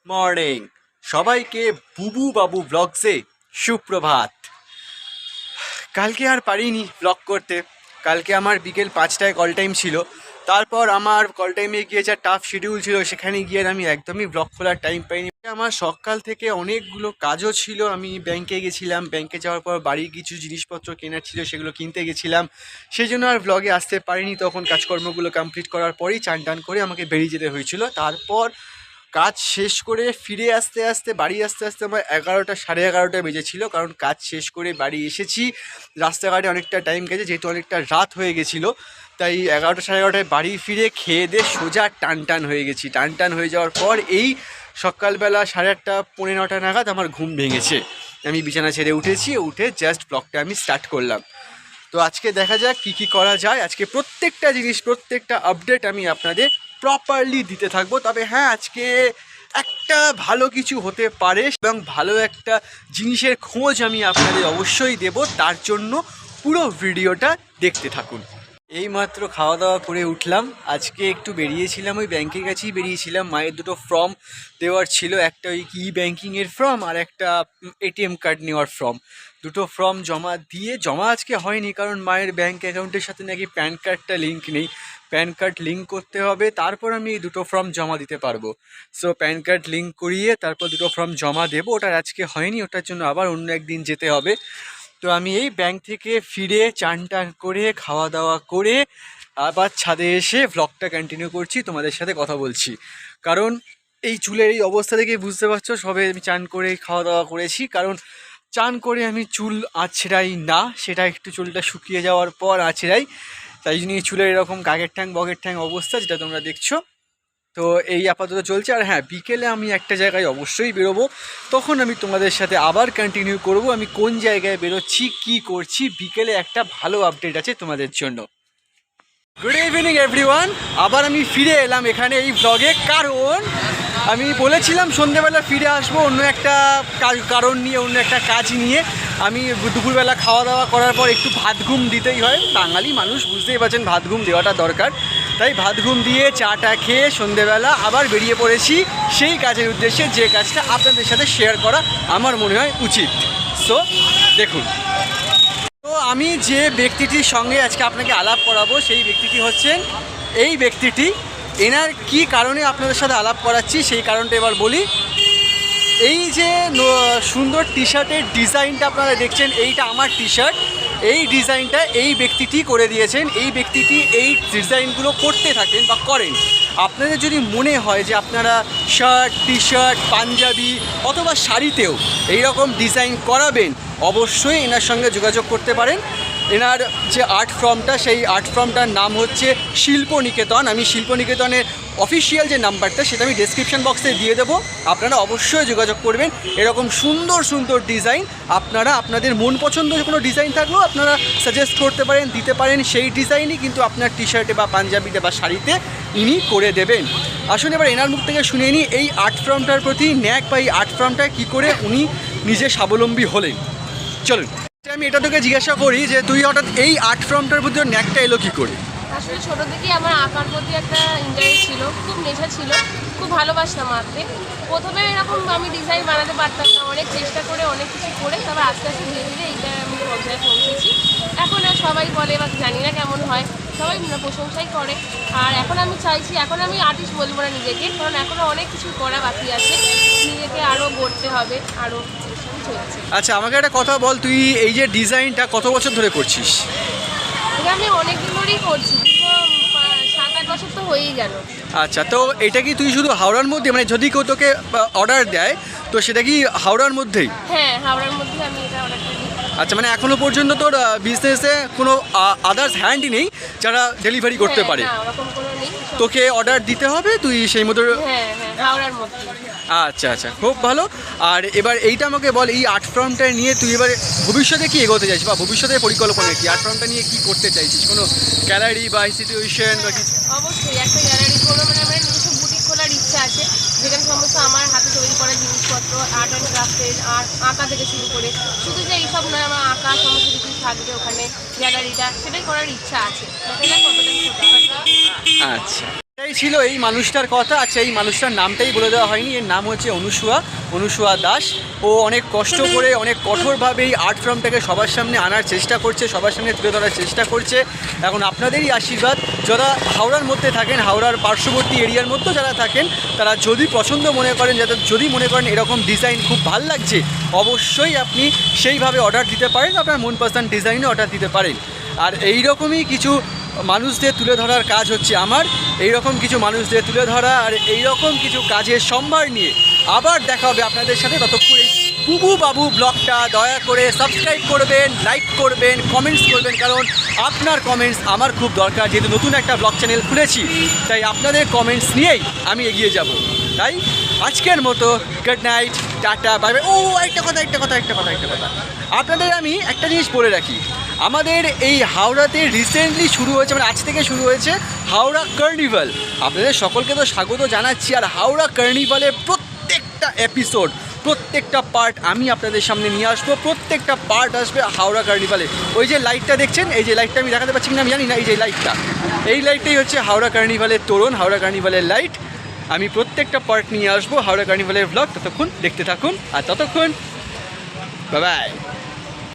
Morning সবাইকে বুবু বাবু ব্লগসে সুপ্রভাত। কালকে আর পারিনি ব্লগ করতে। কালকে আমার বিকেল 5টায় কল টাইম ছিল। তারপর আমার কল টাইমে গিয়ে যা টাফ শিডিউল ছিল সেখানে গিয়ে আমি একদমই ব্লগ খোলার টাইম পাইনি। আমার সকাল থেকে অনেকগুলো কাজও ছিল। আমি ব্যাংকে গেছিলাম, ব্যাংকে যাওয়ার পর বাড়ির কিছু জিনিসপত্র কেনার ছিল, সেগুলো কিনতে গেছিলাম। সেই জন্য আর ব্লগে আসতে পারিনি। তখন কাজকর্মগুলো কমপ্লিট করার পরেই চান টান করে আমাকে বেরিয়ে যেতে হয়েছিল। তারপর কাজ শেষ করে ফিরে বাড়ি আসতে আসতে আমার 11টা সাড়ে 11টা বেজেছিল। কারণ কাজ শেষ করে বাড়ি এসেছি, রাস্তাঘাটে অনেকটা টাইম গেছে যেহেতু অনেকটা রাত হয়ে গেছিলো। তাই 11টা সাড়ে 11টায় বাড়ি ফিরে খেয়ে দিয়ে সোজা টান হয়ে গেছি। টান হয়ে যাওয়ার পর এই সকালবেলা 8:30 পৌনে 9টা নাগাদ আমার ঘুম ভেঙেছে। আমি বিছানা ছেড়ে উঠে জাস্ট ব্লগটা আমি স্টার্ট করলাম। তো আজকে দেখা যাক কী করা যায়। আজকে প্রত্যেকটা জিনিস, প্রত্যেকটা আপডেট আমি আপনাদের প্রপারলি দিতে থাকবো। তবে হ্যাঁ, আজকে একটা ভালো কিছু হতে পারে এবং ভালো একটা জিনিসের খোঁজ আমি আপনাদের অবশ্যই দেব। তার জন্য পুরো ভিডিওটা দেখতে থাকুন। এইমাত্র খাওয়া দাওয়া করে উঠলাম। আজকে একটু বেরিয়েছিলাম, ওই ব্যাংকের কাছেই বেরিয়েছিলাম। মায়ের দুটো ফর্ম দেওয়ার ছিল, একটা ওই ই ব্যাংকিংয়ের ফর্ম আর একটা এটিএম কার্ড নেওয়ার ফর্ম। দুটো ফর্ম জমা আজকে হয়নি, কারণ মায়ের ব্যাংক অ্যাকাউন্টের সাথে নাকি প্যান কার্ডটা লিঙ্ক নেই। প্যান কার্ড লিঙ্ক করতে হবে, তারপর আমি এই দুটো ফর্ম জমা দিতে পারবো। সো প্যান কার্ড লিঙ্ক করিয়ে তারপর দুটো ফর্ম জমা দেবো। ওটা আজকে হয়নি, ওটার জন্য আবার অন্য একদিন যেতে হবে। তো আমি এই ব্যাংক থেকে ফিরে চান টান করে খাওয়া দাওয়া করে আবার ছাদে এসে ভ্লগটা কন্টিনিউ করছি, তোমাদের সাথে কথা বলছি। কারণ এই চুলের এই অবস্থা থেকে বুঝতে পারছো, সবে আমি চান করে খাওয়া দাওয়া করেছি। কারণ চান করে আমি চুল আঁচড়াই না, সেটা একটু চুলটা শুকিয়ে যাওয়ার পর আঁচড়াই। তাই জন্য চুলের এরকম কাকের ঠ্যাং বগের ঠ্যাং অবস্থা, যেটা তোমরা দেখছো। তো এই আপাতত চলছে। আর হ্যাঁ, বিকেলে আমি একটা জায়গায় অবশ্যই বেরোবো, তখন আমি তোমাদের সাথে আবার কন্টিনিউ করব আমি কোন জায়গায় বেরোচ্ছি, কি করছি। বিকেলে একটা ভালো আপডেট আছে তোমাদের জন্য। গুড ইভিনিং এভরিওয়ান, আবার আমি ফিরে এলাম এখানে এই ব্লগে। কারণ আমি বলেছিলাম সন্ধ্যেবেলা ফিরে আসবো অন্য একটা কারণ নিয়ে, অন্য একটা কাজ নিয়ে। আমি দুপুরবেলা খাওয়া দাওয়া করার পর একটু ভাত ঘুম দিতেই হয়, বাঙালি মানুষ বুঝতেই পারছেন, ভাত ঘুম দেওয়াটা দরকার। তাই ভাত ঘুম দিয়ে চাটা খেয়ে সন্ধ্যেবেলা আবার বেরিয়ে পড়েছি সেই কাজের উদ্দেশ্যে, যে কাজটা আপনাদের সাথে শেয়ার করা আমার মনে হয় উচিত। সো দেখুন, তো আমি যে ব্যক্তিটির সঙ্গে আজকে আপনাকে আলাপ করাবো সেই ব্যক্তিটি হচ্ছেন এই ব্যক্তিটি। এনার কি কারণে আপনাদের সাথে আলাপ করাচ্ছি সেই কারণটা এবার বলি। এই যে সুন্দর টি শার্টের ডিজাইনটা আপনারা দেখছেন, এইটা আমার টি শার্ট। এই ডিজাইনটা এই ব্যক্তিটি করে দিয়েছেন। এই ব্যক্তিটি এই ডিজাইনগুলো করতে থাকেন বা করেন। আপনাদের যদি মনে হয় যে আপনারা শার্ট, টি শার্ট, পাঞ্জাবি অথবা শাড়িতেও এইরকম ডিজাইন করাবেন, অবশ্যই এনার সঙ্গে যোগাযোগ করতে পারেন। এনার যে আর্ট ফর্মটা, সেই আর্ট ফর্মটার নাম হচ্ছে শিল্পনিকেতন। আমি শিল্পনিকেতনের অফিসিয়াল যে নাম্বারটা সেটা আমি ডেসক্রিপশন বক্সে দিয়ে দেবো, আপনারা অবশ্যই যোগাযোগ করবেন। এরকম সুন্দর সুন্দর ডিজাইন আপনারা আপনাদের মন পছন্দ যে কোনো ডিজাইন থাকলেও আপনারা সাজেস্ট করতে পারেন, দিতে পারেন। সেই ডিজাইনই কিন্তু আপনার টি শার্টে বা পাঞ্জাবিতে বা শাড়িতে ইনি করে দেবেন। আসুন এবার এনার মুখ থেকে শুনে নিই এই আর্ট ফর্মটার প্রতি ন্যাক বা এই আর্ট ফর্মটা কী করে উনি নিজে স্বাবলম্বী হলেন। চলুন, আমি এটা তোকে জিজ্ঞাসা করি যে তুই হঠাৎ এই আর্ট ফর্মটার প্রতি ন্যাকটা এলো কী করে? আসলে ছোটো থেকেই আমার আঁকার প্রতি একটা ইন্টারেস্ট ছিল, খুব নেশা ছিল, খুব ভালোবাসতাম আঁকতে। প্রথমে এরকম আমি ডিজাইন বানাতে পারতাম না, অনেক চেষ্টা করে অনেক কিছু করে তারপর আস্তে আস্তে ধীরে ধীরে এইটা আমি পর্যায়ে পৌঁছেছি। এখন আর সবাই বলে বা জানি না কেমন হয়, সবাই প্রশংসাই করে। আর এখন আমি চাইছি, এখন আমি আর্টিস্ট বলবো না নিজেকে, কারণ এখনও অনেক কিছু করা বাকি আছে, নিজেকে আরও গড়তে হবে, আরও চলছে। আচ্ছা, আমাকে একটা কথা বল, তুই এই যে ডিজাইনটা কত বছর ধরে করছিস? এটা আমি অনেকদিন ধরেই করছি, 7-8 বছর তো হয়েই গেল। আচ্ছা, তো এটা কি তুই শুধু হাওড়ার মধ্যে, মানে যদি কেউ তোকে অর্ডার দেয় তো সেটা কি হাওড়ার মধ্যেই? হ্যাঁ, হাওড়ার মধ্যে আমি এটা অর্ডার করি। আচ্ছা, মানে এখনো পর্যন্ত তোর বিজনেসে কোনো আদার্স হ্যান্ডই নেই যারা ডেলিভারি করতে পারে? না, ওরকম কোনো নেই। তোকে অর্ডার দিতে হবে, তুই সেই মতো? হ্যাঁ, হাওড়ার মধ্যে। আচ্ছা, খুব ভালো। আর এবার এইটা আমাকে বল, এই আর্ট ফর্মটা নিয়ে তুই এবার ভবিষ্যতে কি এগোতে চাইছিস বা ভবিষ্যতের পরিকল্পনা কি? আর্ট ফর্মটা নিয়ে কি করতে চাইছিস? কোনো গ্যালারি বা ইনস্টিটিউশন বা কিছু? অবশ্যই একটা গ্যালারি করবো, মানে আমার নিজস্ব বুটিক খোলার ইচ্ছা আছে, যেখানে সমস্ত আমার হাতে তৈরি করা জিনিসপত্র, আর্ট অ্যান্ড ক্রাফটের, আঁকা থেকে শুরু করে, শুধু যে এইসব নয়, আমার আঁকা সমস্ত কিছু থাকবে ওখানে গ্যালারিটা, সেটাই করার ইচ্ছা আছে। সেটা কতটা ছোটো। আচ্ছা। এটাই ছিল এই মানুষটার কথা। আচ্ছা, এই মানুষটার নামটাই বলে দেওয়া হয়নি। এর নাম হচ্ছে অনুসুয়া দাস। ও অনেক কষ্ট করে, অনেক কঠোরভাবে এই আর্ট ফর্মটাকে সবার সামনে আনার চেষ্টা করছে, সবার সামনে তুলে ধরার চেষ্টা করছে। এখন আপনাদেরই আশীর্বাদ, যারা হাওড়ার মধ্যে থাকেন, হাওড়ার পার্শ্ববর্তী এরিয়ার মধ্যে যারা থাকেন, তারা যদি পছন্দ মনে করেন, যদি মনে করেন এরকম ডিজাইন খুব ভাল লাগছে, অবশ্যই আপনি সেইভাবে অর্ডার দিতে পারেন, আপনার মন পছন্দ ডিজাইনে অর্ডার দিতে পারেন। আর এই রকমই কিছু মানুষদের তুলে ধরার কাজ হচ্ছে আমার, এই রকম কিছু মানুষদের তুলে ধরা আর এই রকম কিছু কাজের সম্ভার নিয়ে আবার দেখা হবে আপনাদের সাথে। ততক্ষণ এই বুবু বাবু ব্লগটা দয়া করে সাবস্ক্রাইব করবেন, লাইক করবেন, কমেন্টস করবেন, কারণ আপনার কমেন্টস আমার খুব দরকার। যেহেতু নতুন একটা ব্লগ চ্যানেল খুলেছি, তাই আপনাদের কমেন্টস নিয়েই আমি এগিয়ে যাব। তাই আজকের মতো good night, tata, bye bye. ও একটা কথা আপনাদের আমি একটা জিনিস বলে রাখি, আমাদের এই হাওড়াতে রিসেন্টলি শুরু হয়েছে, মানে আজ থেকে শুরু হয়েছে হাওড়া কার্নিভাল। আপনাদের সকলকে তো স্বাগত জানাচ্ছি। আর হাওড়া কার্নিভালের প্রত্যেকটা এপিসোড, প্রত্যেকটা পার্ট আমি আপনাদের সামনে নিয়ে আসবো, প্রত্যেকটা পার্ট আসবে হাওড়া কার্নিভালে। ওই যে লাইটটা দেখছেন, এই যে লাইটটা আমি দেখাতে পারছি কিনা আমি জানি না, এই যে লাইটটা, এই লাইটটাই হচ্ছে হাওড়া কার্নিভালের তোরণ, হাওড়া কার্নিভালের লাইট। আমি প্রত্যেকটা পার্ট নিয়ে আসবো হাওড়া কার্নিভালের ব্লগ। ততক্ষণ দেখতে থাকুন, আর ততক্ষণ বাই বাই।